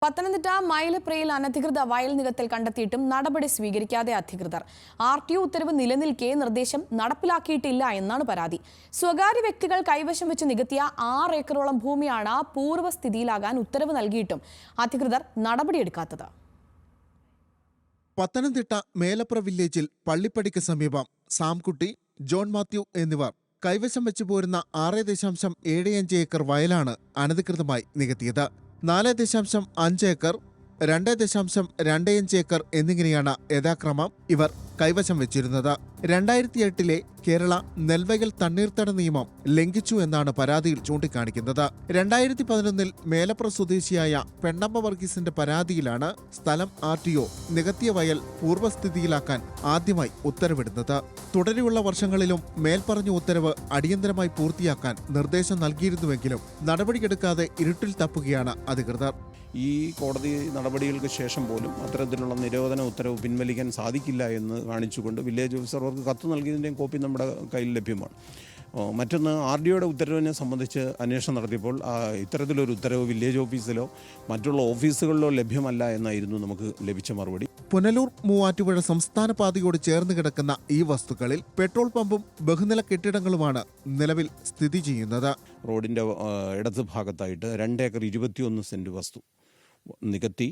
പത്തനംതിട്ട മൈലപ്രയിൽ അനധികൃത വയൽ നികത്തൽ കണ്ടെത്തിയിട്ടും നടപടി സ്വീകരിക്കാതെ അധികൃതർ. RTO ഉത്തരവ് നിലനിൽക്കെ നിർദ്ദേശം നടപ്പിലാക്കിയിട്ടില്ല എന്നാണ് പരാതി. സ്വകാര്യ വ്യക്തികൾ കൈവശം വെച്ച് നികത്തിയ 6 ഏക്കറോളം ഭൂമിയാണ് പൂർവ്വസ്ഥിതിയിലാകാൻ ഉത്തരവ് നൽകിയിട്ടും അധികൃതർ നടപടിയെടുക്കാത്തത്. പത്തനംതിട്ട മേലപ്ര വില്ലേജിൽ പള്ളിപ്പടിക്ക് സമീപം സാംകുട്ടി, ജോൺ മാത്യു എന്നിവർ കൈവശം വെച്ചു പോരുന്ന 6.75 ഏക്കർ വയലാണ് അനധികൃതമായി നികത്തിയത്. 4.5 ഏക്കർ, 2.25 ഏക്കർ എന്നിങ്ങനെയാണ് യഥാക്രമം ഇവർ കൈവശം വെച്ചിരുന്നത്. 2008 കേരള നെൽവയൽ തണ്ണീർത്തട നിയമം ലംഘിച്ചു എന്നാണ് പരാതിയിൽ ചൂണ്ടിക്കാണിക്കുന്നത്. 2011 മേലപ്ര സ്വദേശിയായ പെണ്ണമ്മ വർഗീസിന്റെ പരാതിയിലാണ് സ്ഥലം RTO നികത്തിയ വയൽ പൂർവ്വസ്ഥിതിയിലാക്കാൻ ആദ്യമായി ഉത്തരവിടുന്നത്. തുടരെയുള്ള വർഷങ്ങളിലും മേൽപ്പറഞ്ഞ ഉത്തരവ് അടിയന്തരമായി പൂർത്തിയാക്കാൻ നിർദ്ദേശം നൽകിയിരുന്നുവെങ്കിലും നടപടിയെടുക്കാതെ ഇരുട്ടിൽ തപ്പുകയാണ് അധികൃതർ. ഈ കോടതി നടപടികൾക്ക് ശേഷം പോലും അത്തരത്തിലുള്ള നിരോധന ഉത്തരവ് പിൻവലിക്കാൻ സാധിക്കില്ല എന്ന് കാണിച്ചുകൊണ്ട് വില്ലേജ് ഓഫീസർക്ക് കത്ത് നൽകിയതിൻ്റെയും കോപ്പി നമ്മുടെ കയ്യിൽ ലഭ്യമാണ്. മറ്റൊന്ന്, RDOയുടെ ഉത്തരവിനെ സംബന്ധിച്ച് അന്വേഷണം നടത്തിയപ്പോൾ ഇത്തരത്തിലൊരു ഉത്തരവ് വില്ലേജ് ഓഫീസിലോ മറ്റുള്ള ഓഫീസുകളിലോ ലഭ്യമല്ല എന്നായിരുന്നു നമുക്ക് ലഭിച്ച മറുപടി. പുനലൂർ മൂവാറ്റുപുഴ സംസ്ഥാന പാതയോട് ചേർന്ന് കിടക്കുന്ന ഈ വസ്തുക്കളിൽ പെട്രോൾ പമ്പും ബഹുനില കെട്ടിടങ്ങളുമാണ് നിലവിൽ സ്ഥിതി ചെയ്യുന്നത്. റോഡിൻ്റെ ഇടത് ഭാഗത്തായിട്ട് 2 ഏക്കർ 21 സെൻറ്റ് വസ്തു നികത്തി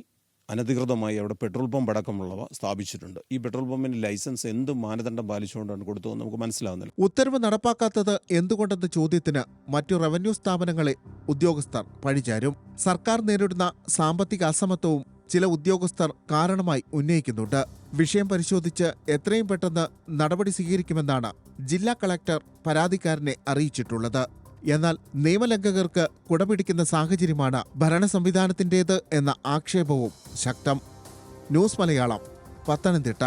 അനധികൃതമായി അവിടെ പെട്രോൾ പമ്പ് അടക്കമുള്ളവ സ്ഥാപിച്ചിട്ടുണ്ട്. ഈ പെട്രോൾ പമ്പിന് ലൈസൻസ് എന്ത് മാനദണ്ഡം പാലിച്ചുകൊണ്ടാണ് കൊടുത്തതെന്ന് നമുക്ക് മനസ്സിലാവുന്നില്ല. ഉത്തരവ് നടപ്പാക്കാത്തത് എന്തുകൊണ്ടെന്ന ചോദ്യത്തിന് മറ്റു റവന്യൂ സ്ഥാപനങ്ങളെ ഉദ്യോഗസ്ഥർ പഴിചാരും. സർക്കാർ നേരിടുന്ന സാമ്പത്തിക അസമത്വവും ചില ഉദ്യോഗസ്ഥർ കാരണമായി ഉന്നയിക്കുന്നുണ്ട്. വിഷയം പരിശോധിച്ച് എത്രയും പെട്ടെന്ന് നടപടി സ്വീകരിക്കുമെന്നാണ് ജില്ലാ കളക്ടർ പരാതിക്കാരനെ അറിയിച്ചിട്ടുള്ളത്. എന്നാൽ നിയമലംഘകർക്ക് കുടപിടിക്കുന്ന സാഹചര്യമാണ് ഭരണ സംവിധാനത്തിൻ്റേത് എന്ന ആക്ഷേപവും ശക്തം. ന്യൂസ് മലയാളം, പത്തനംതിട്ട.